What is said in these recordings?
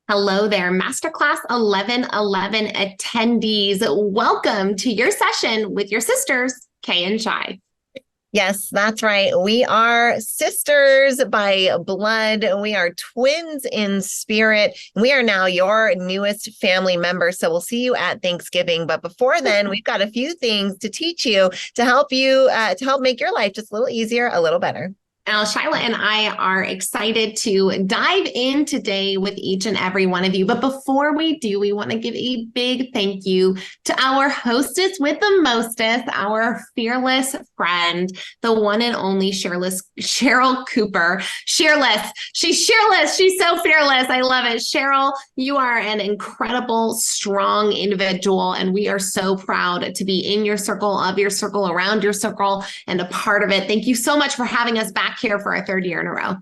Hello there, Masterclass 1111 attendees. Welcome to your session with your sisters, Kay and Shai. Yes, that's right. We are sisters by blood. We are twins in spirit. We are now your newest family member. So we'll see you at Thanksgiving. But before then, we've got a few things to teach you to help to help make your life just a little easier, a little better. Now, Shyla and I are excited to dive in today with each and every one of you. But before we do, we want to give a big thank you to our hostess with the mostest, our fearless friend, the one and only Cheryl Cooper. She's fearless. She's so fearless. I love it. Cheryl, you are an incredible, strong individual, and we are so proud to be in your circle, of your circle, around your circle, and a part of it. Thank you so much for having us back here for our third year in a row.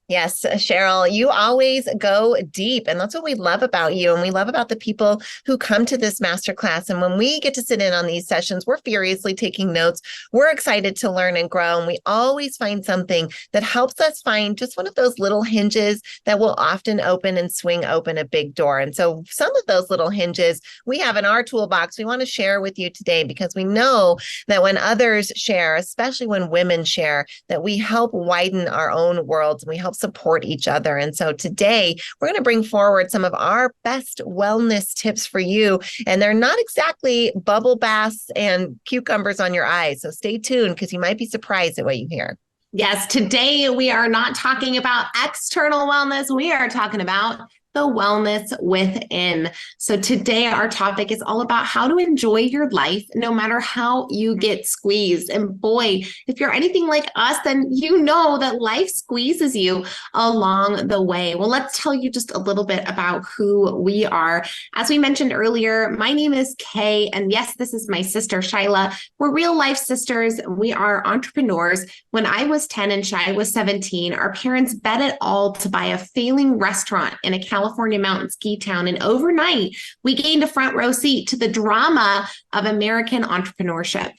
Yes, Cheryl, you always go deep, and that's what we love about you. And we love about the people who come to this masterclass. And when we get to sit in on these sessions, we're furiously taking notes. We're excited to learn and grow. And we always find something that helps us find just one of those little hinges that will often open and swing open a big door. And so some of those little hinges we have in our toolbox we want to share with you today, because we know that when others share, especially when women share, that we help widen our own worlds and we help support each other. And so today we're going to bring forward some of our best wellness tips for you. And they're not exactly bubble baths and cucumbers on your eyes. So stay tuned, because you might be surprised at what you hear. Yes, today we are not talking about external wellness. We are talking about the wellness within. So today our topic is all about how to enjoy your life no matter how you get squeezed. And boy, if you're anything like us, then you know that life squeezes you along the way. Well, let's tell you just a little bit about who we are. As we mentioned earlier, my name is Kay, and yes, this is my sister Shyla. We're real life sisters. We are entrepreneurs. When I was 10 and Shai was 17, our parents bet it all to buy a failing restaurant in a California mountain ski town. And overnight, we gained a front row seat to the drama of American entrepreneurship.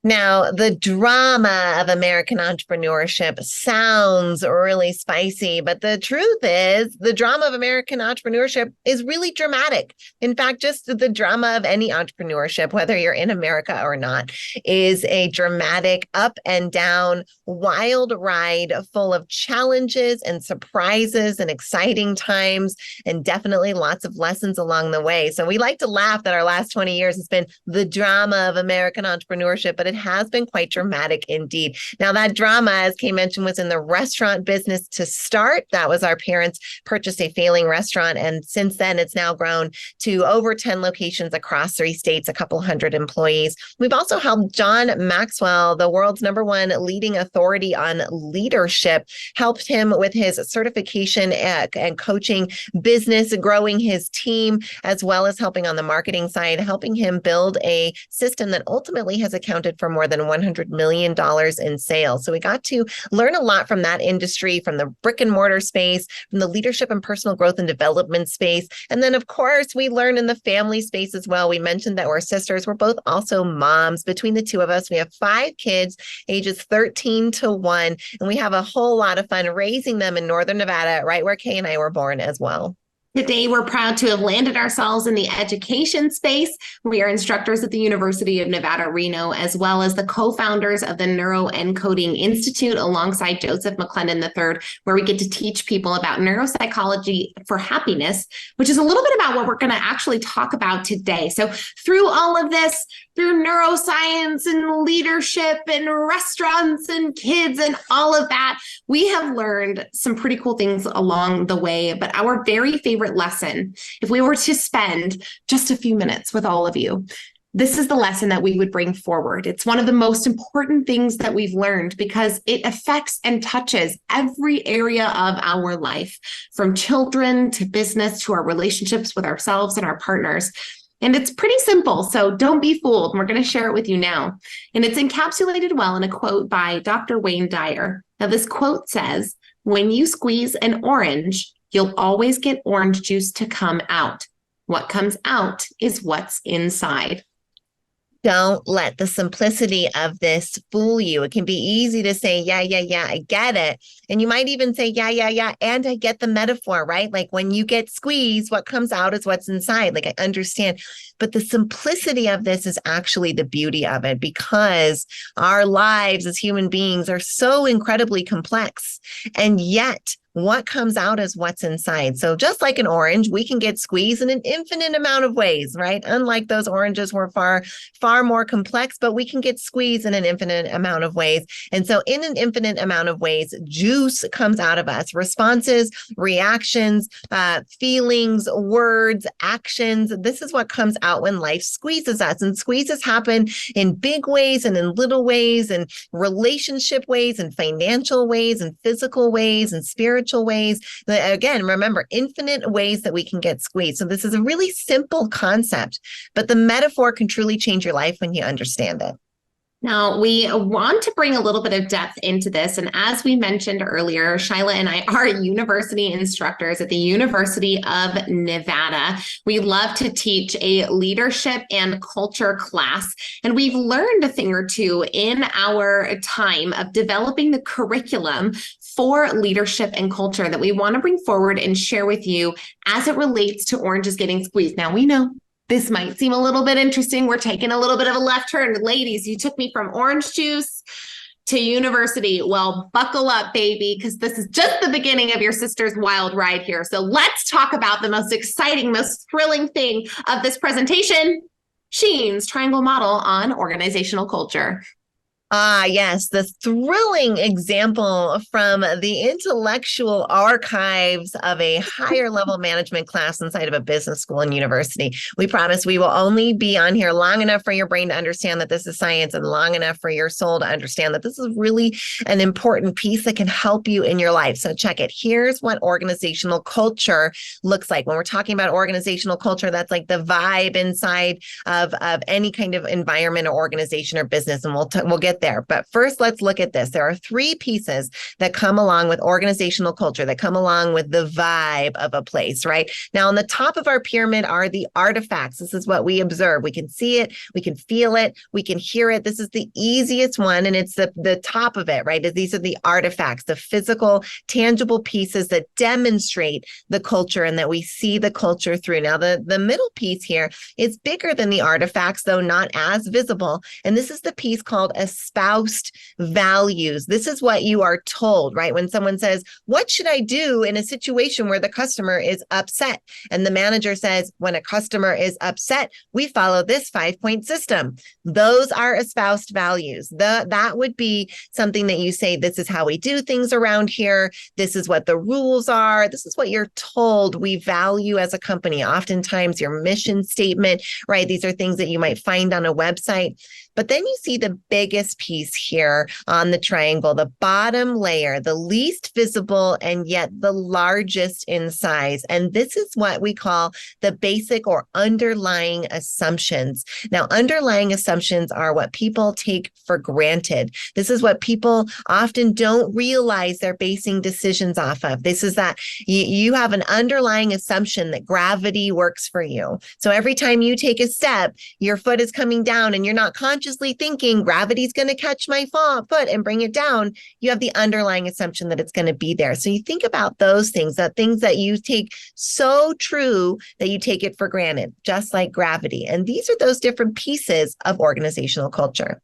Now, the drama of American entrepreneurship sounds really spicy, but the truth is the drama of American entrepreneurship is really dramatic. In fact, just the drama of any entrepreneurship, whether you're in America or not, is a dramatic up and down, wild ride full of challenges and surprises and exciting times, and definitely lots of lessons along the way. So we like to laugh that our last 20 years has been the drama of American entrepreneurship, but it has been quite dramatic indeed. Now, that drama, as Kay mentioned, was in the restaurant business to start. That was our parents purchased a failing restaurant. And since then, it's now grown to over 10 locations across 3 states, a couple hundred employees. We've also helped John Maxwell, the world's #1 leading authority on leadership, helped him with his certification and coaching business, growing his team, as well as helping on the marketing side, helping him build a system that ultimately has accounted for more than $100 million in sales. So we got to learn a lot from that industry, from the brick and mortar space, from the leadership and personal growth and development space. And then, of course, we learn in the family space as well. We mentioned that we're sisters. We're both also moms. Between the two of us, we have 5 kids, ages 13 to 1, and we have a whole lot of fun raising them in Northern Nevada, right where Kay and I were born as well. Today, we're proud to have landed ourselves in the education space. We are instructors at the University of Nevada, Reno, as well as the co-founders of the Neuroencoding Institute alongside Joseph McClendon III, where we get to teach people about neuropsychology for happiness, which is a little bit about what we're going to actually talk about today. So through all of this, through neuroscience and leadership and restaurants and kids and all of that, we have learned some pretty cool things along the way. But our very favorite lesson, if we were to spend just a few minutes with all of you, this is the lesson that we would bring forward. It's one of the most important things that we've learned because it affects and touches every area of our life, from children to business to our relationships with ourselves and our partners. And it's pretty simple, so don't be fooled. We're going to share it with you now. And it's encapsulated well in a quote by Dr. Wayne Dyer. Now, this quote says, "When you squeeze an orange, you'll always get orange juice to come out. What comes out is what's inside." Don't let the simplicity of this fool you. It can be easy to say, yeah, I get it. And you might even say, yeah, and I get the metaphor, right? Like when you get squeezed, what comes out is what's inside. Like I understand. But the simplicity of this is actually the beauty of it, because our lives as human beings are so incredibly complex. And yet, what comes out is what's inside. So just like an orange, we can get squeezed in an infinite amount of ways, right? Unlike those oranges were far more complex, but we can get squeezed in an infinite amount of ways. And so in an infinite amount of ways, juice comes out of us: responses, reactions, feelings, words, actions. This is what comes out when life squeezes us. And squeezes happen in big ways and in little ways, and relationship ways and financial ways and physical ways and spiritual ways. Again, remember, infinite ways that we can get squeezed. So this is a really simple concept, but the metaphor can truly change your life when you understand it. Now, we want to bring a little bit of depth into this. And as we mentioned earlier, Shyla and I are university instructors at the University of Nevada. We love to teach a leadership and culture class. And we've learned a thing or two in our time of developing the curriculum for leadership and culture that we want to bring forward and share with you as it relates to oranges getting squeezed. Now, we know this might seem a little bit interesting. We're taking a little bit of a left turn. Ladies, you took me from orange juice to university. Well, buckle up, baby, because this is just the beginning of your sister's wild ride here. So let's talk about the most exciting, most thrilling thing of this presentation: Sheen's triangle model on organizational culture. Yes, the thrilling example from the intellectual archives of a higher level management class inside of a business school and university. We promise we will only be on here long enough for your brain to understand that this is science, and long enough for your soul to understand that this is really an important piece that can help you in your life. So check it. Here's what organizational culture looks like. When we're talking about organizational culture, that's like the vibe inside of any kind of environment or organization or business. And we'll get there. But first, let's look at this. There are three pieces that come along with organizational culture, that come along with the vibe of a place, right? Now, on the top of our pyramid are the artifacts. This is what we observe. We can see it, we can feel it, we can hear it. This is the easiest one, and it's the top of it, right? These are the artifacts, the physical, tangible pieces that demonstrate the culture and that we see the culture through. Now, the middle piece here is bigger than the artifacts, though not as visible. And this is the piece called espoused values. This is what you are told, right? When someone says, what should I do in a situation where the customer is upset? And the manager says, when a customer is upset, we follow this 5-point system. Those are espoused values. That would be something that you say, this is how we do things around here. This is what the rules are. This is what you're told we value as a company. Oftentimes your mission statement, right? These are things that you might find on a website. But then you see the biggest piece here on the triangle, the bottom layer, the least visible and yet the largest in size. And this is what we call the basic or underlying assumptions. Now, underlying assumptions are what people take for granted. This is what people often don't realize they're basing decisions off of. This is that you have an underlying assumption that gravity works for you. So every time you take a step, your foot is coming down and you're not consciously thinking gravity's going to catch my foot and bring it down. You have the underlying assumption that it's going to be there. So you think about those things that you take so true that you take it for granted, just like gravity. And these are those different pieces of organizational culture.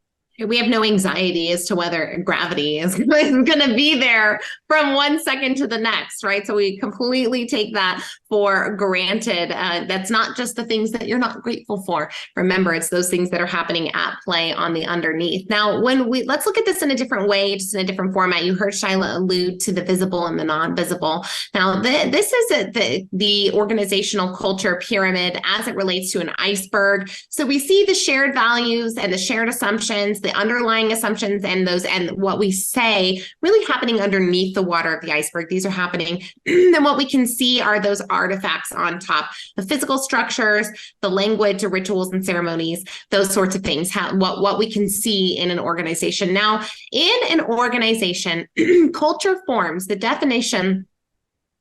We have no anxiety as to whether gravity is going to be there from one second to the next, right? So we completely take that for granted. That's not just the things that you're not grateful for. Remember, it's those things that are happening at play on the underneath. Now, let's look at this in a different way, just in a different format. You heard Shyla allude to the visible and the non-visible. Now, this is the organizational culture pyramid as it relates to an iceberg. So we see the shared values and the shared assumptions, the underlying assumptions and what we say really happening underneath the water of the iceberg. These are happening. Then what we can see are those artifacts on top, the physical structures, the language, the rituals and ceremonies, those sorts of things, what we can see in an organization. Now, in an organization, culture forms, the definition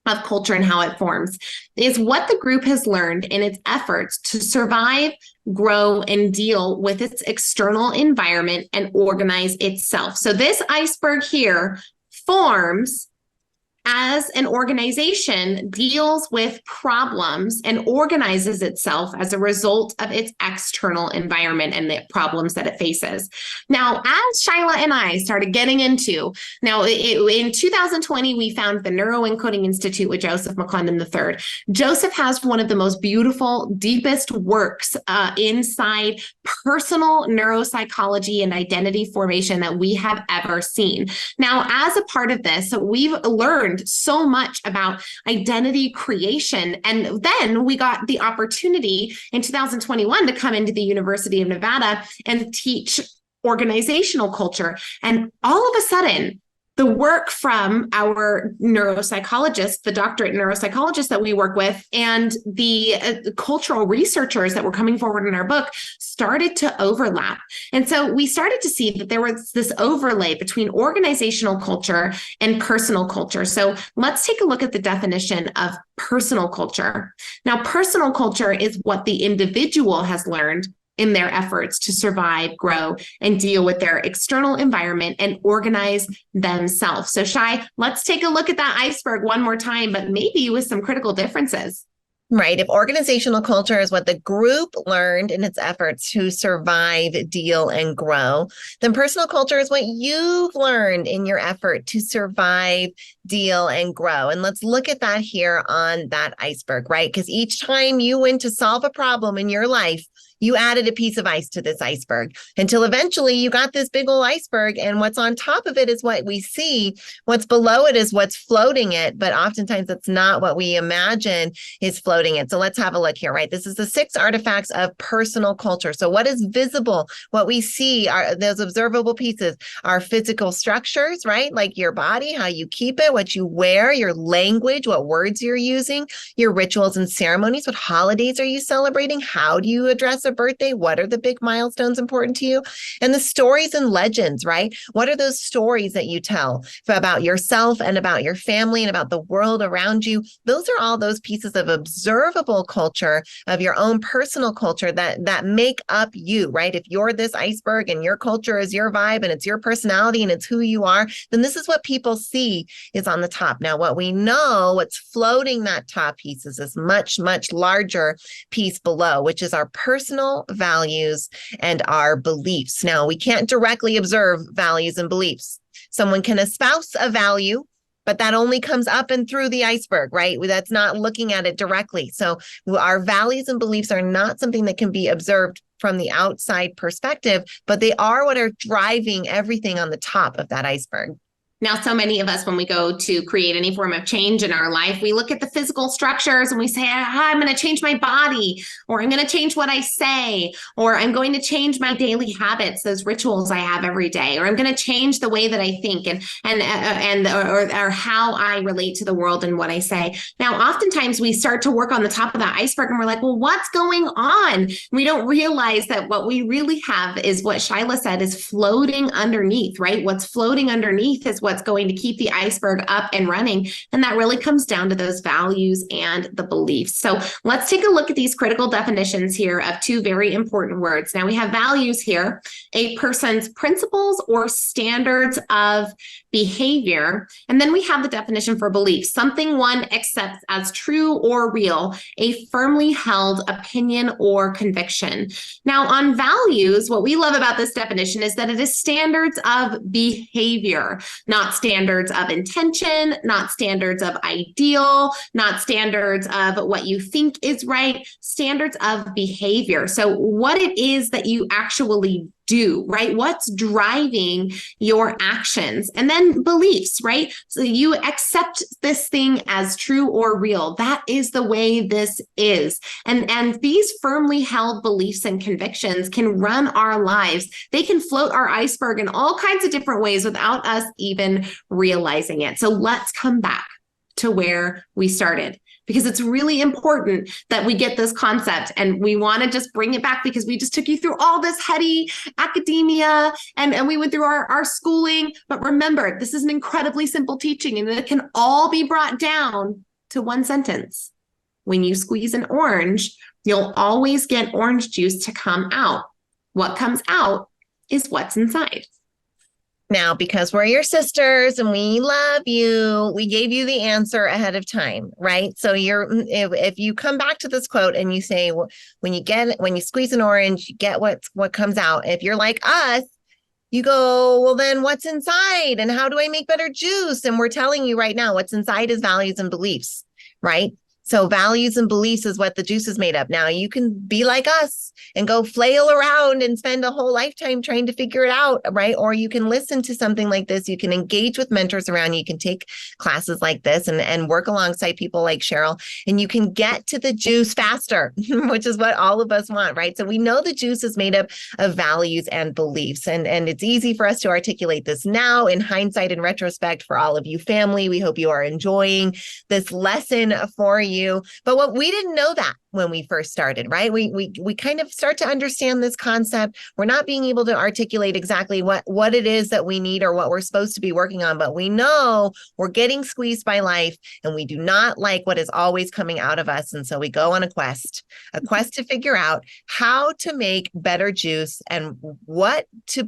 of culture and how it forms is what the group has learned in its efforts to survive, grow, and deal with its external environment and organize itself. So this iceberg here forms as an organization deals with problems and organizes itself as a result of its external environment and the problems that it faces. Now, as Shyla and I started getting into, in 2020, we found the Neuroencoding Institute with Joseph McClendon III. Joseph has one of the most beautiful, deepest works inside personal neuropsychology and identity formation that we have ever seen. Now, as a part of this, we've learned so much about identity creation. And then we got the opportunity in 2021 to come into the University of Nevada and teach organizational culture. And all of a sudden, the work from our neuropsychologists, the doctorate neuropsychologists that we work with, and the cultural researchers that were coming forward in our book started to overlap. And so we started to see that there was this overlay between organizational culture and personal culture. So let's take a look at the definition of personal culture. Now, personal culture is what the individual has learned in their efforts to survive, grow, and deal with their external environment and organize themselves. So Shai, let's take a look at that iceberg one more time, but maybe with some critical differences. Right. If organizational culture is what the group learned in its efforts to survive, deal, and grow, then personal culture is what you've learned in your effort to survive, deal, and grow. And let's look at that here on that iceberg, right? Because each time you went to solve a problem in your life, you added a piece of ice to this iceberg until eventually you got this big old iceberg. And what's on top of it is what we see. What's below it is what's floating it. But oftentimes it's not what we imagine is floating it. So let's have a look here, right? This is the 6 artifacts of personal culture. So what is visible, what we see are those observable pieces, are physical structures, right? Like your body, how you keep it, what you wear, your language, what words you're using, your rituals and ceremonies, what holidays are you celebrating? How do you address a birthday? What are the big milestones important to you? And the stories and legends, right? What are those stories that you tell about yourself and about your family and about the world around you? Those are all those pieces of observable culture of your own personal culture that make up you, right? If you're this iceberg and your culture is your vibe and it's your personality and it's who you are, then this is what people see is on the top. Now, what we know, what's floating that top piece is this much, much larger piece below, which is our personal values and our beliefs. Now, we can't directly observe values and beliefs. Someone can espouse a value, but that only comes up and through the iceberg, right? That's not looking at it directly. So our values and beliefs are not something that can be observed from the outside perspective, but they are what are driving everything on the top of that iceberg. Now, so many of us, when we go to create any form of change in our life, we look at the physical structures and we say, I'm going to change my body, or I'm going to change what I say, or I'm going to change my daily habits, those rituals I have every day, or I'm going to change the way that I think or how I relate to the world and what I say. Now, oftentimes we start to work on the top of that iceberg and we're like, well, what's going on? We don't realize that what we really have is what Shyla said is floating underneath, right? What's floating underneath is what's going to keep the iceberg up and running. And that really comes down to those values and the beliefs. So let's take a look at these critical definitions here of 2 very important words. Now we have values here, a person's principles or standards of behavior. And then we have the definition for belief, something one accepts as true or real, a firmly held opinion or conviction. Now on values, what we love about this definition is that it is standards of behavior, not standards of intention, not standards of ideal, not standards of what you think is right, standards of behavior. So what it is that you actually do, right? What's driving your actions? And then beliefs, right? So you accept this thing as true or real. That is the way this is. And these firmly held beliefs and convictions can run our lives. They can float our iceberg in all kinds of different ways without us even realizing it. So let's come back to where we started, because it's really important that we get this concept, and we want to just bring it back because we just took you through all this heady academia and we went through our schooling. But remember, this is an incredibly simple teaching and it can all be brought down to one sentence. When you squeeze an orange, you'll always get orange juice to come out. What comes out is what's inside. Now, because we're your sisters and we love you, we gave you the answer ahead of time, right? So if you come back to this quote and you say, well, when you squeeze an orange, you get what comes out. If you're like us, you go, well, then what's inside and how do I make better juice? And we're telling you right now, what's inside is values and beliefs, right? So values and beliefs is what the juice is made of. Now you can be like us and go flail around and spend a whole lifetime trying to figure it out, right? Or you can listen to something like this. You can engage with mentors around you. You can take classes like this and work alongside people like Cheryl, and you can get to the juice faster, which is what all of us want, right? So we know the juice is made up of values and beliefs, and it's easy for us to articulate this now in hindsight and retrospect for all of you family. We hope you are enjoying this lesson for you. But what we didn't know that when we first started, right? We kind of start to understand this concept. We're not being able to articulate exactly what it is that we need or what we're supposed to be working on, but we know we're getting squeezed by life and we do not like what is always coming out of us. And so we go on a quest to figure out how to make better juice and what to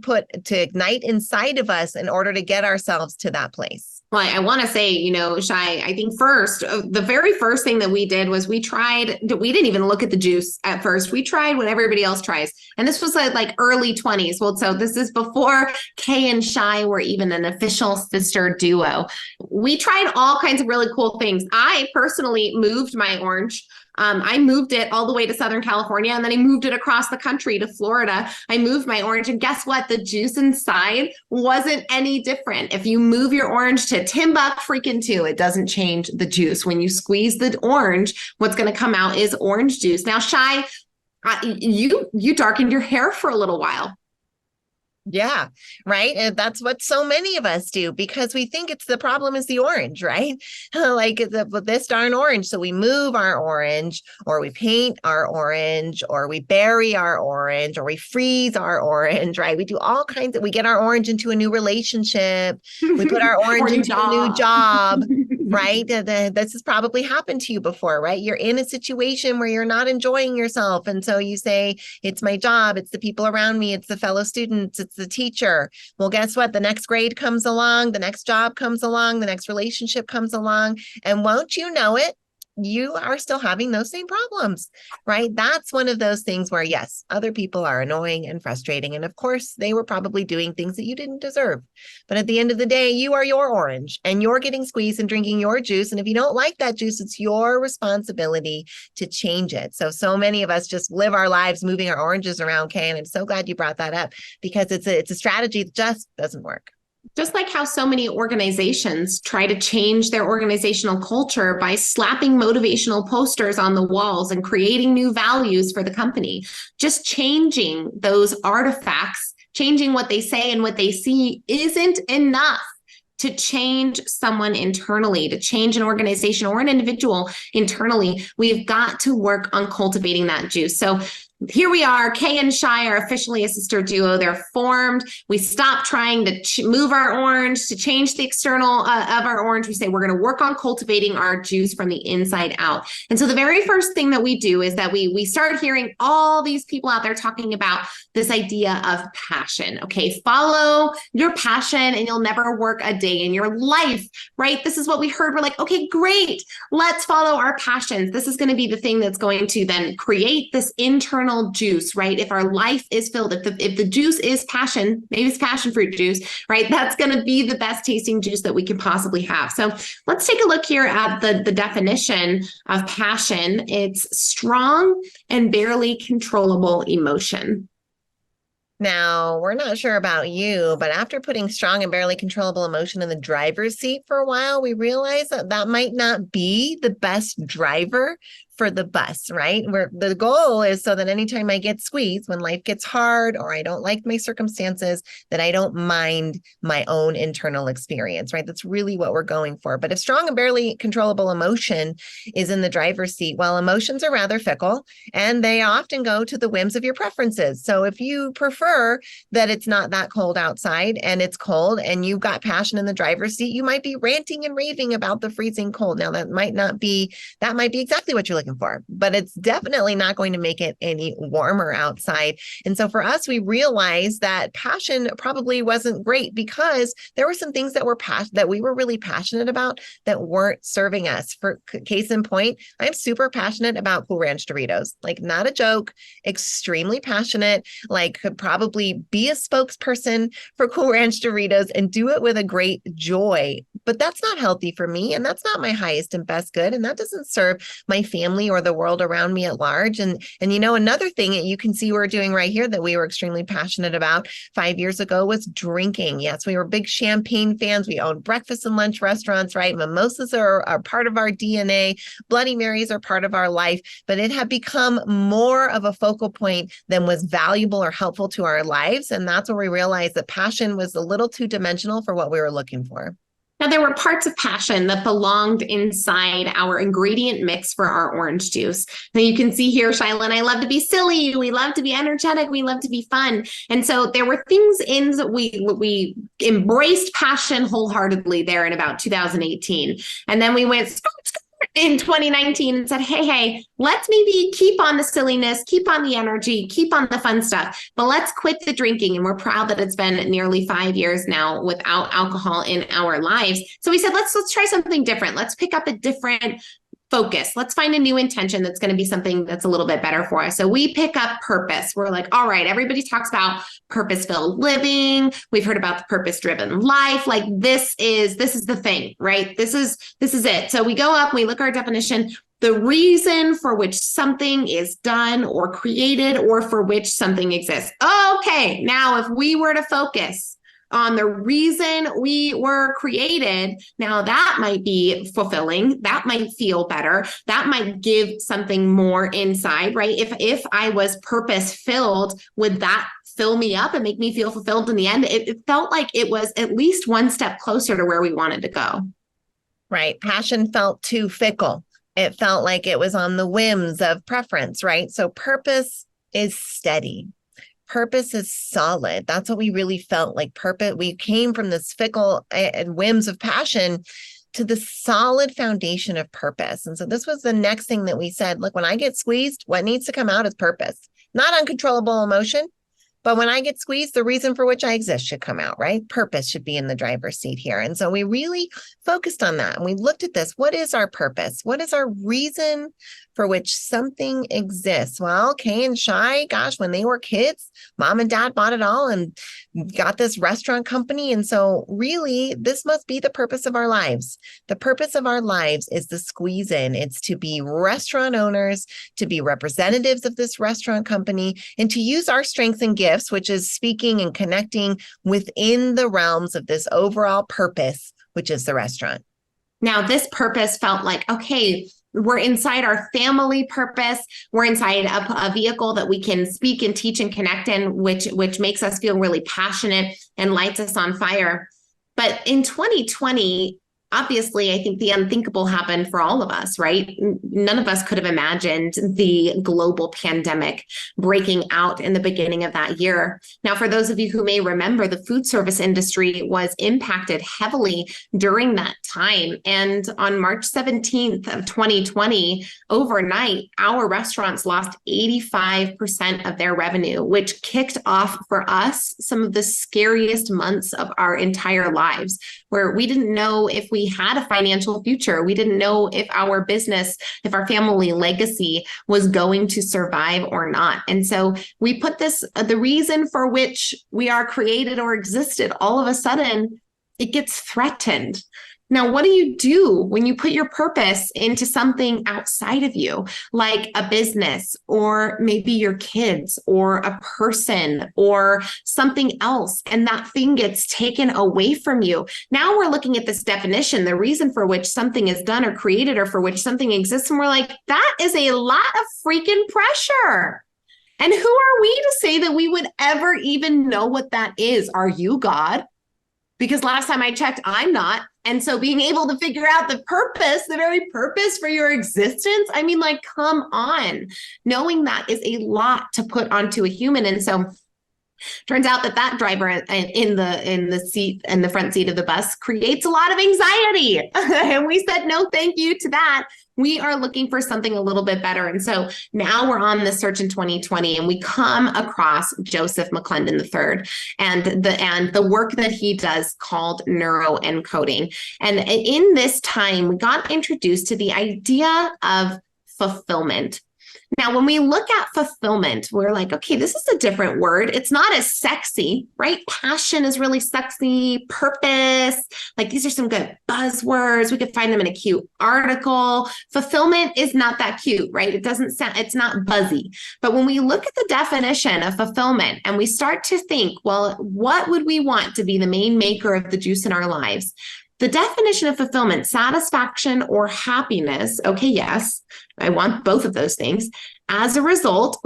ignite inside of us in order to get ourselves to that place. Well, I want to say, Shai, I think the very first thing that we did was we didn't even look at the juice at first. We tried what everybody else tries. And this was like early 20s. Well, so this is before Kay and Shai were even an official sister duo. We tried all kinds of really cool things. I personally moved my orange. I moved it all the way to Southern California, and then I moved it across the country to Florida. I moved my orange, and guess what? The juice inside wasn't any different. If you move your orange to Timbuktu, it doesn't change the juice. When you squeeze the orange, what's going to come out is orange juice. Now, Shai, you darkened your hair for a little while. Yeah, right. And that's what so many of us do because we think the problem is the orange, right? Like this darn orange. So we move our orange or we paint our orange or we bury our orange or we freeze our orange, right? We do all kinds we get our orange into a new relationship. We put our orange into a new job, right? This has probably happened to you before, right? You're in a situation where you're not enjoying yourself. And so you say, it's my job. It's the people around me. It's the fellow students. It's the teacher. Well, guess what? The next grade comes along, the next job comes along, the next relationship comes along. And won't you know it? You are still having those same problems, right? That's one of those things where, yes, other people are annoying and frustrating. And of course, they were probably doing things that you didn't deserve. But at the end of the day, you are your orange and you're getting squeezed and drinking your juice. And if you don't like that juice, it's your responsibility to change it. So many of us just live our lives moving our oranges around, Kay. And I'm so glad you brought that up because it's a strategy that just doesn't work. Just like how so many organizations try to change their organizational culture by slapping motivational posters on the walls and creating new values for the company. Just changing those artifacts, changing what they say and what they see isn't enough to change someone internally, to change an organization or an individual internally. We've got to work on cultivating that juice. So here we are. Kay and Shai are officially a sister duo. They're formed. We stopped trying to move our orange, to change the external of our orange. We say we're going to work on cultivating our juice from the inside out. And so the very first thing that we do is that we start hearing all these people out there talking about this idea of passion. Okay, follow your passion and you'll never work a day in your life, right? This is what we heard. We're like, okay, great. Let's follow our passions. This is going to be the thing that's going to then create this internal juice, right? If our life is filled, if the juice is passion, maybe it's passion fruit juice, right? That's going to be the best tasting juice that we can possibly have. So let's take a look here at the definition of passion. It's strong and barely controllable emotion. Now, we're not sure about you, but after putting strong and barely controllable emotion in the driver's seat for a while, we realized that might not be the best driver for the bus, right? Where the goal is so that anytime I get squeezed, when life gets hard or I don't like my circumstances, that I don't mind my own internal experience, right? That's really what we're going for. But if strong and barely controllable emotion is in the driver's seat, well, emotions are rather fickle and they often go to the whims of your preferences. So if you prefer that it's not that cold outside and it's cold and you've got passion in the driver's seat, you might be ranting and raving about the freezing cold. Now, that might be exactly what you're looking for, but it's definitely not going to make it any warmer outside. And so for us, we realized that passion probably wasn't great because there were some things that we were really passionate about that weren't serving us. For case in point, I'm super passionate about Cool Ranch Doritos, like not a joke, extremely passionate, like could probably be a spokesperson for Cool Ranch Doritos and do it with a great joy. But that's not healthy for me. And that's not my highest and best good. And that doesn't serve my family or the world around me at large. And another thing that you can see we're doing right here that we were extremely passionate about 5 years ago was drinking. Yes, we were big champagne fans. We owned breakfast and lunch restaurants, right? Mimosas are part of our DNA. Bloody Marys are part of our life, but it had become more of a focal point than was valuable or helpful to our lives. And that's where we realized that passion was a little too dimensional for what we were looking for. Now, there were parts of passion that belonged inside our ingredient mix for our orange juice. Now, you can see here, Shyla and I love to be silly. We love to be energetic. We love to be fun. And so there were things in that we embraced passion wholeheartedly there in about 2018. And then we went in 2019 and said, hey, let's maybe keep on the silliness, keep on the energy, keep on the fun stuff, but let's quit the drinking. And we're proud that it's been nearly 5 years now without alcohol in our lives. So we said, let's try something different. Let's pick up a different focus. Let's find a new intention that's going to be something that's a little bit better for us. So we pick up purpose. We're like, all right, everybody talks about purpose-filled living. We've heard about the purpose-driven life. Like this is the thing, right? This is it. So we go up, we look at our definition, the reason for which something is done or created or for which something exists. Okay, now if we were to focus on the reason we were created, now that might be fulfilling. That might feel better. That might give something more inside, right? If I was purpose filled, would that fill me up and make me feel fulfilled in the end? It felt like it was at least one step closer to where we wanted to go. Right. Passion felt too fickle. It felt like it was on the whims of preference, right? So purpose is steady. Purpose is solid. That's what we really felt like. Purpose. We came from this fickle and whims of passion to the solid foundation of purpose. And so this was the next thing that we said, look, when I get squeezed, what needs to come out is purpose, not uncontrollable emotion. But when I get squeezed, the reason for which I exist should come out, right? Purpose should be in the driver's seat here. And so we really focused on that. And we looked at this. What is our purpose? What is our reason for which something exists? Well, Kay and Shy, gosh, when they were kids, mom and dad bought it all and got this restaurant company. And so really, this must be the purpose of our lives. The purpose of our lives is the squeeze in. It's to be restaurant owners, to be representatives of this restaurant company, and to use our strengths and gifts, which is speaking and connecting within the realms of this overall purpose, which is the restaurant. Now, this purpose felt like, okay, we're inside our family purpose. We're inside a vehicle that we can speak and teach and connect in, which makes us feel really passionate and lights us on fire. But in 2020, obviously, I think the unthinkable happened for all of us, right? None of us could have imagined the global pandemic breaking out in the beginning of that year. Now, for those of you who may remember, the food service industry was impacted heavily during that time. And on March 17th of 2020, overnight, our restaurants lost 85% of their revenue, which kicked off for us some of the scariest months of our entire lives, where we didn't know if we had a financial future. We didn't know if our business, if our family legacy was going to survive or not. And so we put this, the reason for which we are created or existed, all of a sudden, it gets threatened. Now, what do you do when you put your purpose into something outside of you, like a business or maybe your kids or a person or something else, and that thing gets taken away from you? Now we're looking at this definition, the reason for which something is done or created or for which something exists. And we're like, that is a lot of freaking pressure. And who are we to say that we would ever even know what that is? Are you God? Because last time I checked, I'm not. And so being able to figure out the purpose, the very purpose for your existence, I mean, like, come on. Knowing that is a lot to put onto a human. And so turns out that driver in the front seat of the bus creates a lot of anxiety. And we said, no, thank you to that. We are looking for something a little bit better. And so now we're on this search in 2020, and we come across Joseph McClendon III and the work that he does called neuroencoding. And in this time, we got introduced to the idea of fulfillment. Now, when we look at fulfillment, we're like, okay, this is a different word. It's not as sexy, right? Passion is really sexy. Purpose, like these are some good buzzwords. We could find them in a cute article. Fulfillment is not that cute, right? It doesn't sound, it's not buzzy. But when we look at the definition of fulfillment and we start to think, well, what would we want to be the main maker of the juice in our lives? The definition of fulfillment, satisfaction or happiness. Okay, yes, I want both of those things. As a result,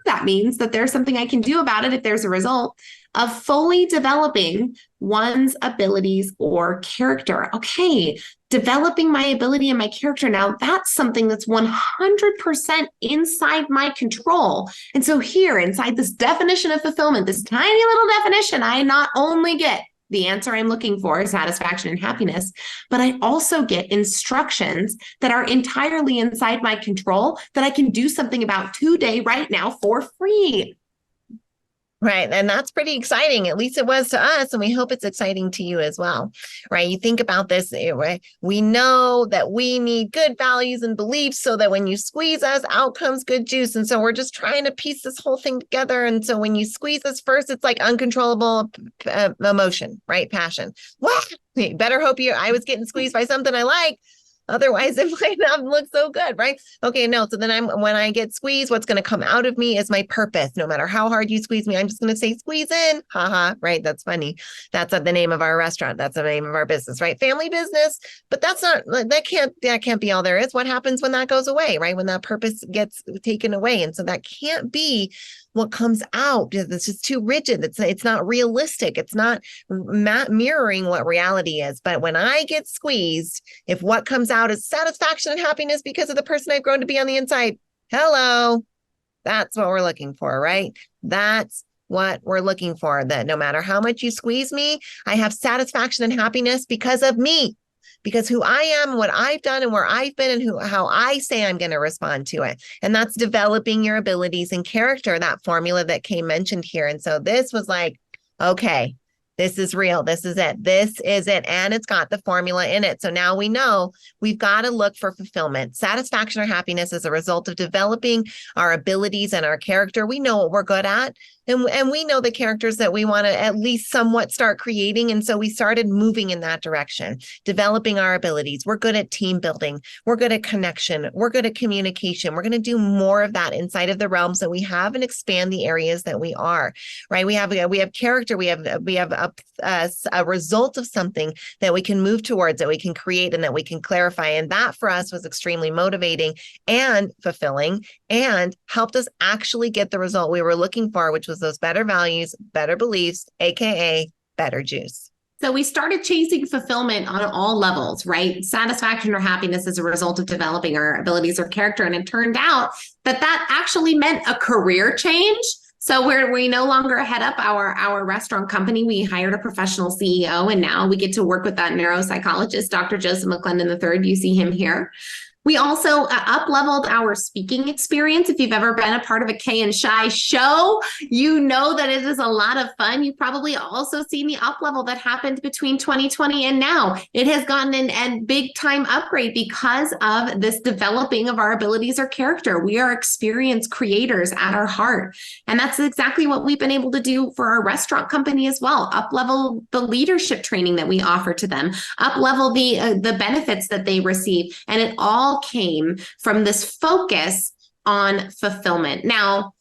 that means that there's something I can do about it if there's a result of fully developing one's abilities or character. Okay, developing my ability and my character. Now that's something that's 100% inside my control. And so here inside this definition of fulfillment, this tiny little definition, I not only get the answer I'm looking for, satisfaction and happiness, but I also get instructions that are entirely inside my control that I can do something about today, right now, for free. Right. And that's pretty exciting. At least it was to us. And we hope it's exciting to you as well. Right. You think about this, right? We know that we need good values and beliefs so that when you squeeze us, out comes good juice. And so we're just trying to piece this whole thing together. And so when you squeeze us first, it's like uncontrollable emotion, right? Passion. What? Better hope I was getting squeezed by something I like. Otherwise, it might not look so good, right? Okay, no. So then when I get squeezed, what's going to come out of me is my purpose. No matter how hard you squeeze me, I'm just going to say squeeze in. Haha, right? That's funny. That's the name of our restaurant. That's the name of our business, right? Family business. But that can't be all there is. What happens when that goes away, right? When that purpose gets taken away. And so that can't be what comes out. It's just too rigid. It's not realistic. It's not mirroring what reality is. But when I get squeezed, if what comes out is satisfaction and happiness because of the person I've grown to be on the inside, hello, that's what we're looking for, right? That's what we're looking for, that no matter how much you squeeze me, I have satisfaction and happiness because of me. Because who I am, what I've done and where I've been and how I say I'm going to respond to it. And that's developing your abilities and character, that formula that Kay mentioned here. And so this was like, okay, this is real. This is it. This is it. And it's got the formula in it. So now we know we've got to look for fulfillment, satisfaction or happiness as a result of developing our abilities and our character. We know what we're good at. And we know the characters that we want to at least somewhat start creating. And so we started moving in that direction, developing our abilities. We're good at team building. We're good at connection. We're good at communication. We're going to do more of that inside of the realms that we have and expand the areas that we are, right? We have character. We have a result of something that we can move towards, that we can create and that we can clarify. And that for us was extremely motivating and fulfilling and helped us actually get the result we were looking for, which was those better values, better beliefs, AKA better juice. So we started chasing fulfillment on all levels, right? Satisfaction or happiness as a result of developing our abilities or character. And it turned out that actually meant a career change. So we no longer head up our restaurant company. We hired a professional CEO, and now we get to work with that neuropsychologist, Dr. Joseph McClendon III. You see him here. We also up-leveled our speaking experience. If you've ever been a part of a Kay and Shy show, you know that it is a lot of fun. You've probably also seen the up-level that happened between 2020 and now. It has gotten a big time upgrade because of this developing of our abilities or character. We are experience creators at our heart. And that's exactly what we've been able to do for our restaurant company as well. Up-level the leadership training that we offer to them, up-level the benefits that they receive. And it all came from this focus on fulfillment. Now,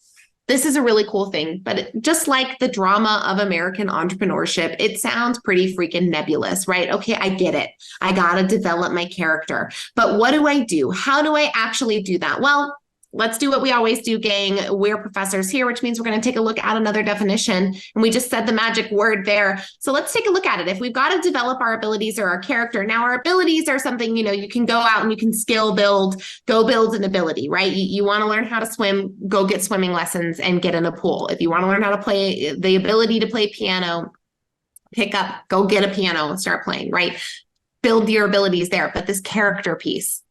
this is a really cool thing, but just like the drama of American entrepreneurship, it sounds pretty freaking nebulous, right? Okay, I get it. I got to develop my character. But what do I do? How do I actually do that? Well, let's do what we always do, gang. We're professors here, which means we're going to take a look at another definition. And we just said the magic word there. So let's take a look at it. If we've got to develop our abilities or our character, now our abilities are something, you can go out and you can skill build, go build an ability, right? You want to learn how to swim, go get swimming lessons and get in a pool. If you want to learn how to play, the ability to play piano, pick up, go get a piano and start playing, right? Build your abilities there. But this character piece,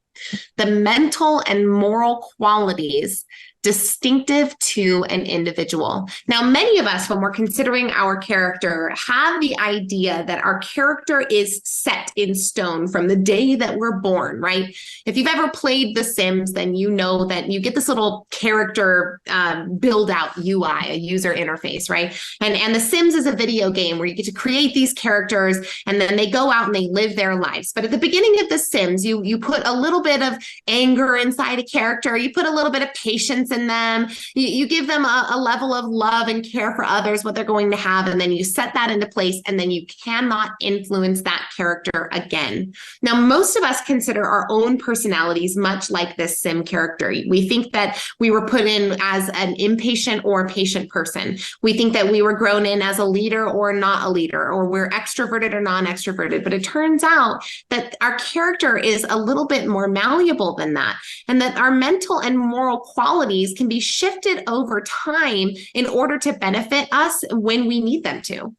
the mental and moral qualities distinctive to an individual. Now, many of us, when we're considering our character, have the idea that our character is set in stone from the day that we're born, right? If you've ever played The Sims, then you know that you get this little character build out UI, a user interface, right? And The Sims is a video game where you get to create these characters and then they go out and they live their lives. But at the beginning of The Sims, you put a little bit of anger inside a character, you put a little bit of patience in them, you give them a level of love and care for others, what they're going to have, and then you set that into place, and then you cannot influence that character again. Now, most of us consider our own personalities much like this sim character. We think that we were put in as an impatient or a patient person. We think that we were grown in as a leader or not a leader, or we're extroverted or non-extroverted. But it turns out that our character is a little bit more malleable than that, and that our mental and moral qualities can be shifted over time in order to benefit us when we need them to.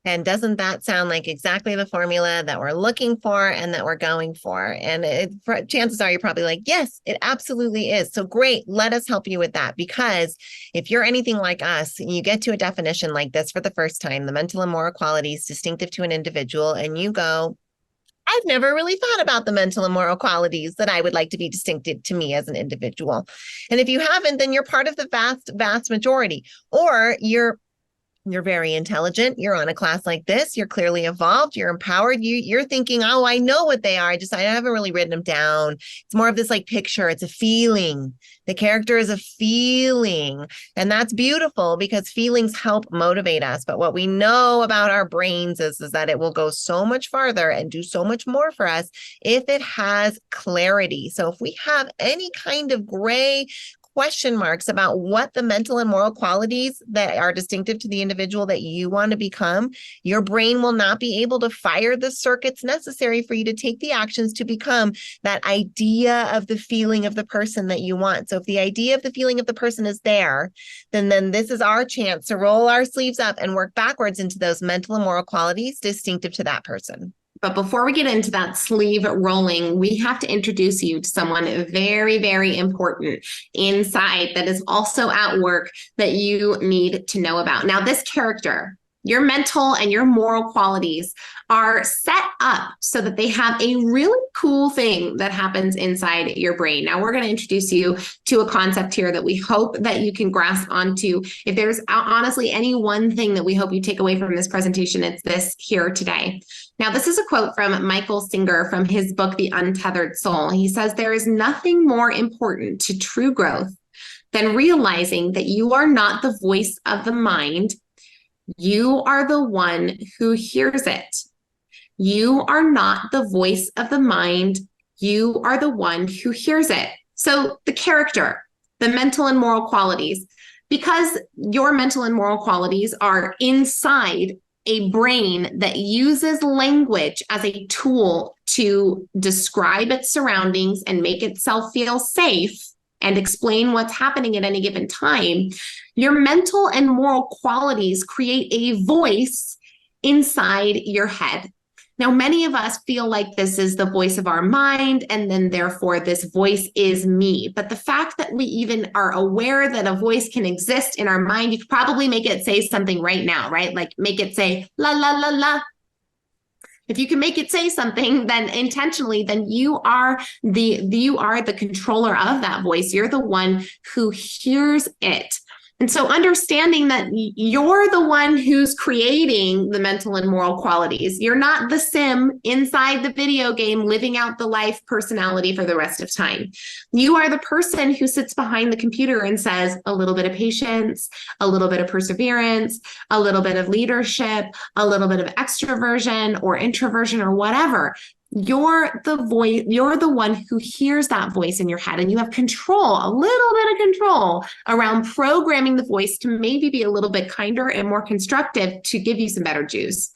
And doesn't that sound like exactly the formula that we're looking for and that we're going for? And chances are you're probably like, yes, it absolutely is. So great. Let us help you with that. Because if you're anything like us, you get to a definition like this for the first time, the mental and moral qualities distinctive to an individual, and you go, I've never really thought about the mental and moral qualities that I would like to be distinctive to me as an individual. And if you haven't, then you're part of the vast majority, or you're very intelligent. You're on a class like this. You're clearly evolved. You're empowered. You're thinking, oh, I know what they are. I haven't really written them down. It's more of this like picture. It's a feeling. The character is a feeling. And that's beautiful because feelings help motivate us. But what we know about our brains is that it will go so much farther and do so much more for us if it has clarity. So if we have any kind of gray question marks about what the mental and moral qualities that are distinctive to the individual that you want to become, your brain will not be able to fire the circuits necessary for you to take the actions to become that idea of the feeling of the person that you want. So if the idea of the feeling of the person is there, then this is our chance to roll our sleeves up and work backwards into those mental and moral qualities distinctive to that person. But before we get into that sleeve rolling, we have to introduce you to someone very, very important inside that is also at work that you need to know about. Now, this character, your mental and your moral qualities are set up so that they have a really cool thing that happens inside your brain. Now, we're going to introduce you to a concept here that we hope that you can grasp onto. If there's honestly any one thing that we hope you take away from this presentation, it's this here today. Now, this is a quote from Michael Singer from his book, The Untethered Soul. He says, "There is nothing more important to true growth than realizing that you are not the voice of the mind. You are the one who hears it. You are not the voice of the mind. You are the one who hears it." So the character, the mental and moral qualities, because your mental and moral qualities are inside a brain that uses language as a tool to describe its surroundings and make itself feel safe and explain what's happening at any given time, your mental and moral qualities create a voice inside your head. Now, many of us feel like this is the voice of our mind, and then therefore this voice is me. But the fact that we even are aware that a voice can exist in our mind, you could probably make it say something right now, right? Like make it say la, la, la, la. If you can make it say something, then intentionally, then you are the controller of that voice. You're the one who hears it. And so understanding that you're the one who's creating the mental and moral qualities. You're not the sim inside the video game living out the life personality for the rest of time. You are the person who sits behind the computer and says a little bit of patience, a little bit of perseverance, a little bit of leadership, a little bit of extroversion or introversion or whatever. You're the voice, you're the one who hears that voice in your head, and you have control, a little bit of control around programming the voice to maybe be a little bit kinder and more constructive to give you some better juice.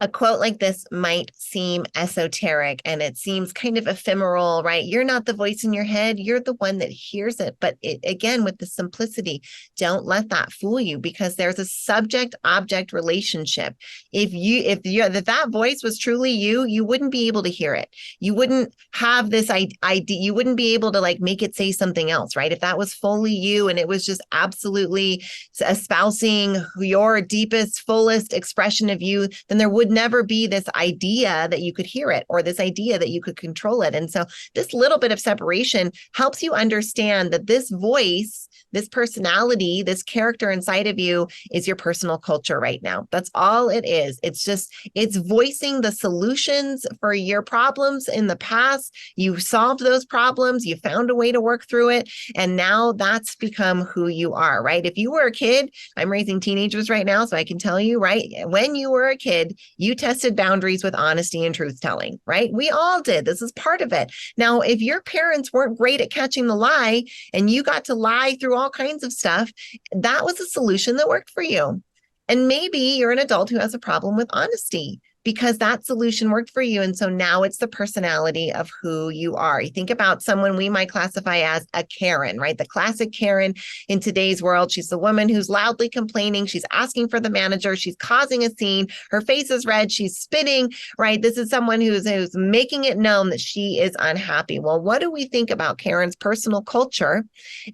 A quote like this might seem esoteric and it seems kind of ephemeral, right? You're not the voice in your head. You're the one that hears it. But again, with the simplicity, don't let that fool you, because there's a subject-object relationship. If that voice was truly you, you wouldn't be able to hear it. You wouldn't have this idea. You wouldn't be able to like make it say something else, right? If that was fully you and it was just absolutely espousing your deepest, fullest expression of you, then there would never be this idea that you could hear it or this idea that you could control it. And so this little bit of separation helps you understand that this voice, this personality, this character inside of you is your personal culture right now. That's all it is. It's voicing the solutions for your problems in the past. You solved those problems, you found a way to work through it, and now that's become who you are, right? If you were a kid, I'm raising teenagers right now, so I can tell you, right? When you were a kid, you tested boundaries with honesty and truth telling, right? We all did. This is part of it. Now, if your parents weren't great at catching the lie and you got to lie through all kinds of stuff, that was a solution that worked for you. And maybe you're an adult who has a problem with honesty because that solution worked for you. And so now it's the personality of who you are. You think about someone we might classify as a Karen, right? The classic Karen in today's world. She's the woman who's loudly complaining. She's asking for the manager. She's causing a scene. Her face is red. She's spitting, right? This is someone who's making it known that she is unhappy. Well, what do we think about Karen's personal culture,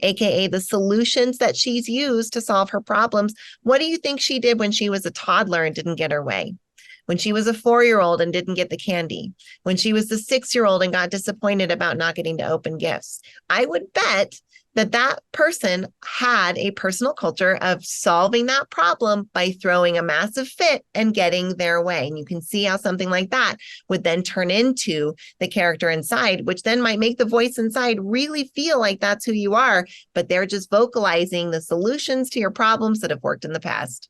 AKA the solutions that she's used to solve her problems? What do you think she did when she was a toddler and didn't get her way? When she was a 4-year-old and didn't get the candy, when she was the 6-year-old and got disappointed about not getting to open gifts? I would bet that person had a personal culture of solving that problem by throwing a massive fit and getting their way. And you can see how something like that would then turn into the character inside, which then might make the voice inside really feel like that's who you are, but they're just vocalizing the solutions to your problems that have worked in the past.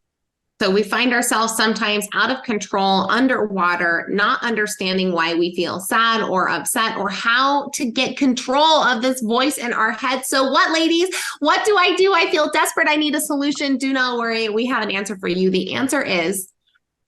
So we find ourselves sometimes out of control, underwater, not understanding why we feel sad or upset or how to get control of this voice in our head. So what, ladies? What do? I feel desperate. I need a solution. Do not worry. We have an answer for you. The answer is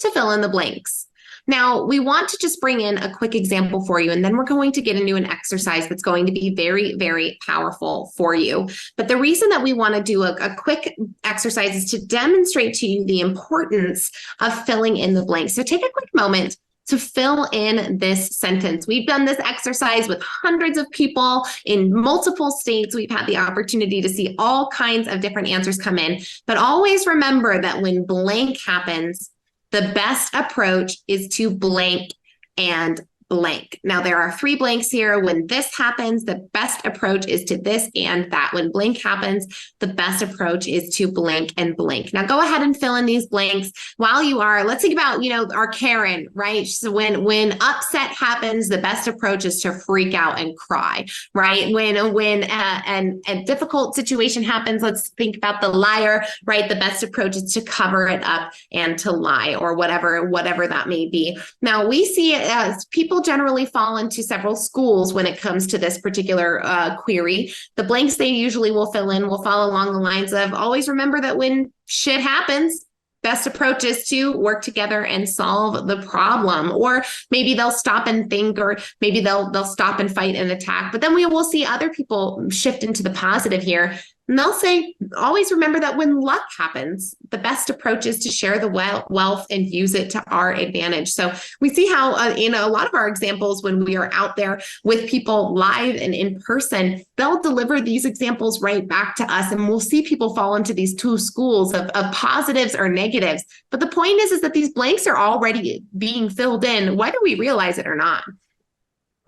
to fill in the blanks. Now, we want to just bring in a quick example for you, and then we're going to get into an exercise that's going to be very, very powerful for you. But the reason that we want to do a quick exercise is to demonstrate to you the importance of filling in the blanks. So take a quick moment to fill in this sentence. We've done this exercise with hundreds of people in multiple states. We've had the opportunity to see all kinds of different answers come in. But always remember that when blank happens, the best approach is to blank and blank. Now, there are 3 blanks here. When this happens, the best approach is to this and that. When blank happens, the best approach is to blank and blank. Now, go ahead and fill in these blanks while you are. Let's think about, our Karen, right? So when upset happens, the best approach is to freak out and cry, right? When a difficult situation happens, let's think about the liar, right? The best approach is to cover it up and to lie, or whatever that may be. Now, we see it as people generally fall into several schools when it comes to this particular query. The blanks they usually will fill in will fall along the lines of always remember that when shit happens, best approach is to work together and solve the problem. Or maybe they'll stop and think, or maybe they'll stop and fight and attack. But then we will see other people shift into the positive here. And they'll say, always remember that when luck happens, the best approach is to share the wealth and use it to our advantage. So we see how in a lot of our examples, when we are out there with people live and in person, they'll deliver these examples right back to us. And we'll see people fall into these two schools of positives or negatives. But the point is that these blanks are already being filled in, whether we realize it or not.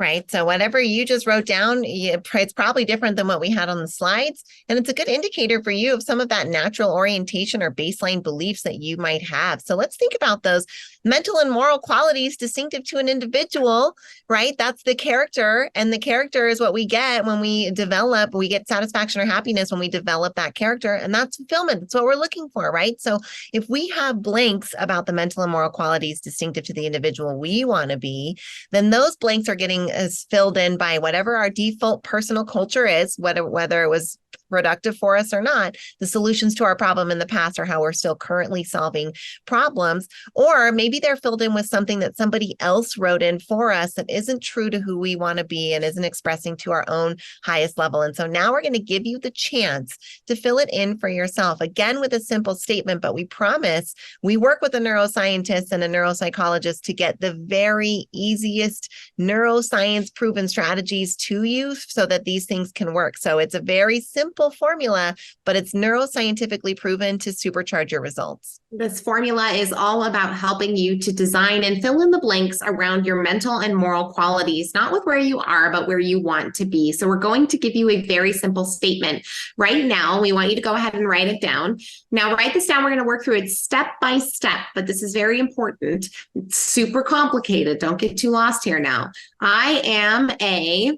Right. So whatever you just wrote down, it's probably different than what we had on the slides. And it's a good indicator for you of some of that natural orientation or baseline beliefs that you might have. So let's think about those mental and moral qualities distinctive to an individual, right? That's the character. And the character is what we get when we get satisfaction or happiness when we develop that character. And that's fulfillment. That's what we're looking for, right? So if we have blanks about the mental and moral qualities distinctive to the individual we want to be, then those blanks are getting is filled in by whatever our default personal culture is, whether it was productive for us or not, the solutions to our problem in the past or how we're still currently solving problems. Or maybe they're filled in with something that somebody else wrote in for us that isn't true to who we want to be and isn't expressing to our own highest level. And so now we're going to give you the chance to fill it in for yourself, again, with a simple statement, but we promise we work with a neuroscientist and a neuropsychologist to get the very easiest neuroscience proven strategies to you so that these things can work. So it's a very simple formula, but it's neuroscientifically proven to supercharge your results. This formula is all about helping you to design and fill in the blanks around your mental and moral qualities, not with where you are, but where you want to be. So we're going to give you a very simple statement right now. We want you to go ahead and write it down. Now, write this down. We're going to work through it step by step, but this is very important. It's super complicated. Don't get too lost here now. I am a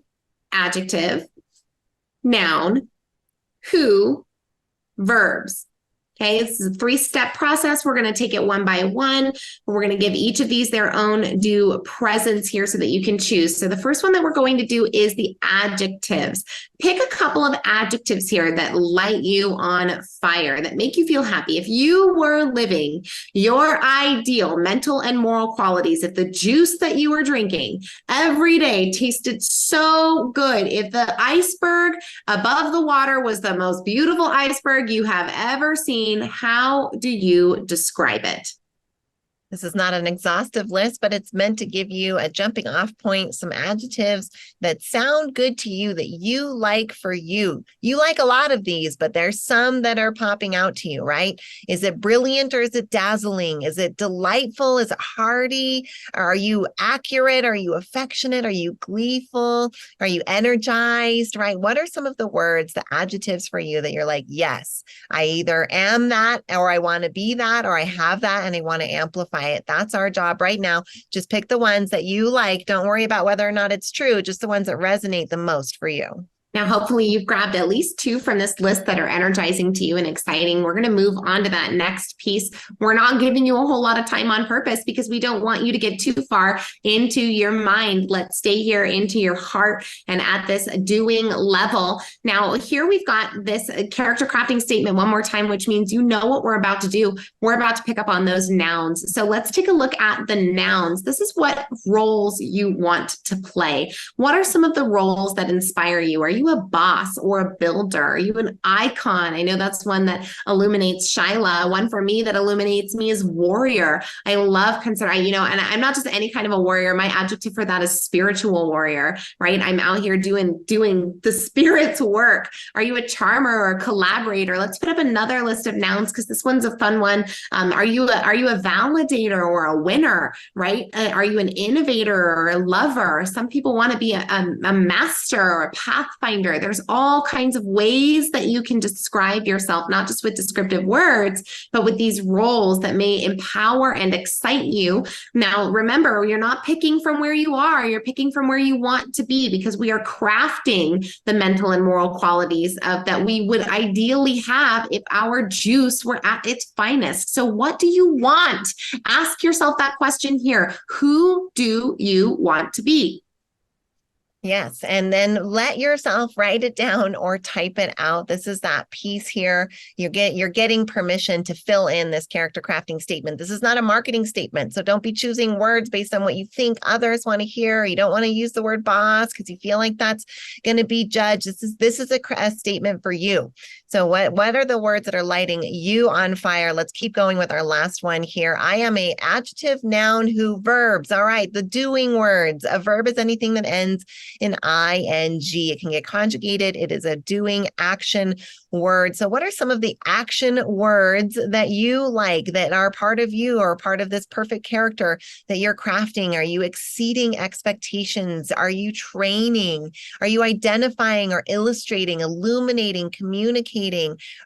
adjective, noun, who, verbs. Okay, this is a 3-step process. We're going to take it one by one. We're going to give each of these their own due presence here so that you can choose. So the first one that we're going to do is the adjectives. Pick a couple of adjectives here that light you on fire, that make you feel happy. If you were living your ideal mental and moral qualities, if the juice that you were drinking every day tasted so good, if the iceberg above the water was the most beautiful iceberg you have ever seen, how do you describe it? This is not an exhaustive list, but it's meant to give you a jumping off point, some adjectives that sound good to you, that you like for you. You like a lot of these, but there's some that are popping out to you, right? Is it brilliant or is it dazzling? Is it delightful? Is it hearty? Are you accurate? Are you affectionate? Are you gleeful? Are you energized, right? What are some of the words, the adjectives for you that you're like, yes, I either am that or I want to be that or I have that and I want to amplify it. That's our job right now. Just pick the ones that you like. Don't worry about whether or not it's true, just the ones that resonate the most for you. Now, hopefully you've grabbed at least 2 from this list that are energizing to you and exciting. We're going to move on to that next piece. We're not giving you a whole lot of time on purpose because we don't want you to get too far into your mind. Let's stay here into your heart and at this doing level. Now, here we've got this character crafting statement one more time, which means you know what we're about to do. We're about to pick up on those nouns. So let's take a look at the nouns. This is what roles you want to play. What are some of the roles that inspire you? Are you a boss or a builder? Are you an icon? I know that's one that illuminates Shyla. One for me that illuminates me is warrior. I love and I'm not just any kind of a warrior. My adjective for that is spiritual warrior, right? I'm out here doing the spirit's work. Are you a charmer or a collaborator? Let's put up another list of nouns because this one's a fun one. Are you a validator or a winner, right? Are you an innovator or a lover? Some people want to be a master or a pathfinder. There's all kinds of ways that you can describe yourself, not just with descriptive words, but with these roles that may empower and excite you. Now, remember, you're not picking from where you are, you're picking from where you want to be because we are crafting the mental and moral qualities that we would ideally have if our juice were at its finest. So what do you want? Ask yourself that question here. Who do you want to be? Yes. And then let yourself write it down or type it out. This is that piece here. You're getting permission to fill in this character crafting statement. This is not a marketing statement. So don't be choosing words based on what you think others want to hear. You don't want to use the word boss because you feel like that's going to be judged. This is a statement for you. So what are the words that are lighting you on fire? Let's keep going with our last one here. I am a adjective, noun, who, verbs. All right, the doing words. A verb is anything that ends in ing. It can get conjugated. It is a doing action word. So what are some of the action words that you like, that are part of you or part of this perfect character that you're crafting? Are you exceeding expectations? Are you training? Are you identifying or illustrating, illuminating, communicating?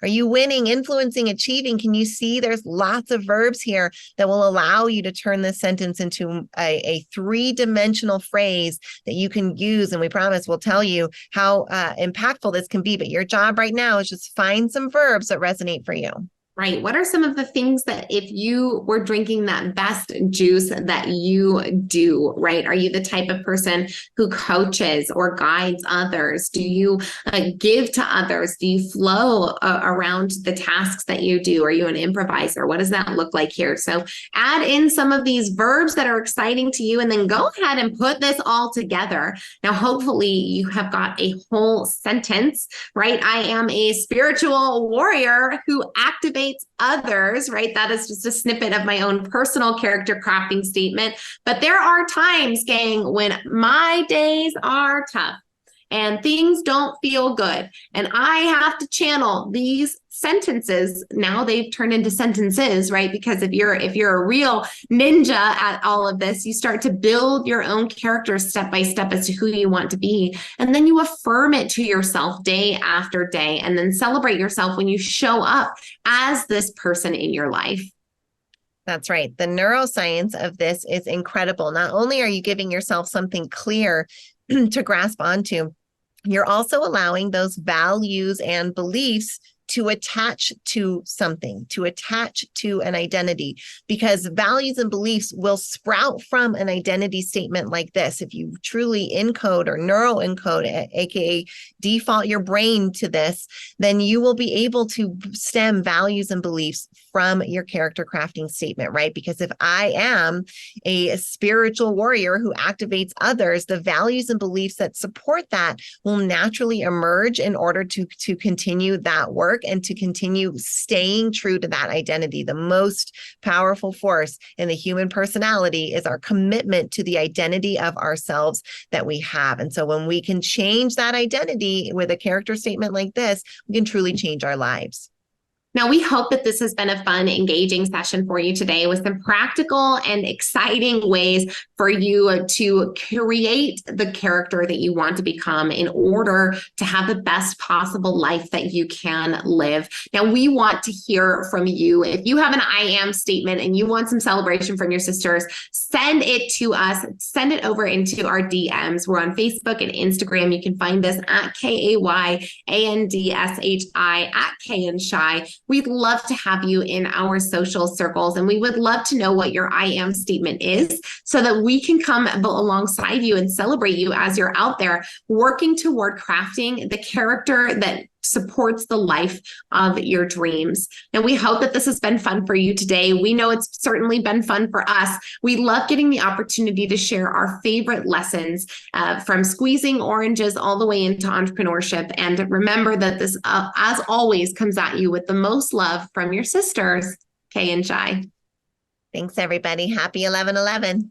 Are you winning, influencing, achieving? Can you see there's lots of verbs here that will allow you to turn this sentence into a three-dimensional phrase that you can use? And we promise we'll tell you how impactful this can be. But your job right now is just find some verbs that resonate for you. Right. What are some of the things that if you were drinking that best juice that you do, right? Are you the type of person who coaches or guides others? Do you give to others? Do you flow around the tasks that you do? Are you an improviser? What does that look like here? So add in some of these verbs that are exciting to you and then go ahead and put this all together. Now, hopefully you have got a whole sentence, right? I am a spiritual warrior who activates others, right? That is just a snippet of my own personal character crafting statement. But there are times, gang, when my days are tough and things don't feel good. And I have to channel these sentences. Now they've turned into sentences, right? Because if you're a real ninja at all of this, you start to build your own character step by step as to who you want to be. And then you affirm it to yourself day after day, and then celebrate yourself when you show up as this person in your life. That's right. The neuroscience of this is incredible. Not only are you giving yourself something clear to grasp onto, you're also allowing those values and beliefs to attach to something, to attach to an identity, because values and beliefs will sprout from an identity statement like this. If you truly encode or neuro encode, aka default your brain to this, then you will be able to stem values and beliefs from your character crafting statement, right? Because if I am a spiritual warrior who activates others, the values and beliefs that support that will naturally emerge in order to continue that work and to continue staying true to that identity. The most powerful force in the human personality is our commitment to the identity of ourselves that we have. And so when we can change that identity with a character statement like this, we can truly change our lives. Now, we hope that this has been a fun, engaging session for you today with some practical and exciting ways for you to create the character that you want to become in order to have the best possible life that you can live. Now, we want to hear from you. If you have an I am statement and you want some celebration from your sisters, send it to us. Send it over into our DMs. We're on Facebook and Instagram. You can find us at KAYANDSHI at KANSHI. We'd love to have you in our social circles, and we would love to know what your I am statement is so that we can come alongside you and celebrate you as you're out there working toward crafting the character that supports the life of your dreams. And we hope that this has been fun for you today. We know it's certainly been fun for us. We love getting the opportunity to share our favorite lessons from squeezing oranges all the way into entrepreneurship. And remember that this, as always, comes at you with the most love from your sisters, Kay and Shai. Thanks, everybody. Happy 11/11.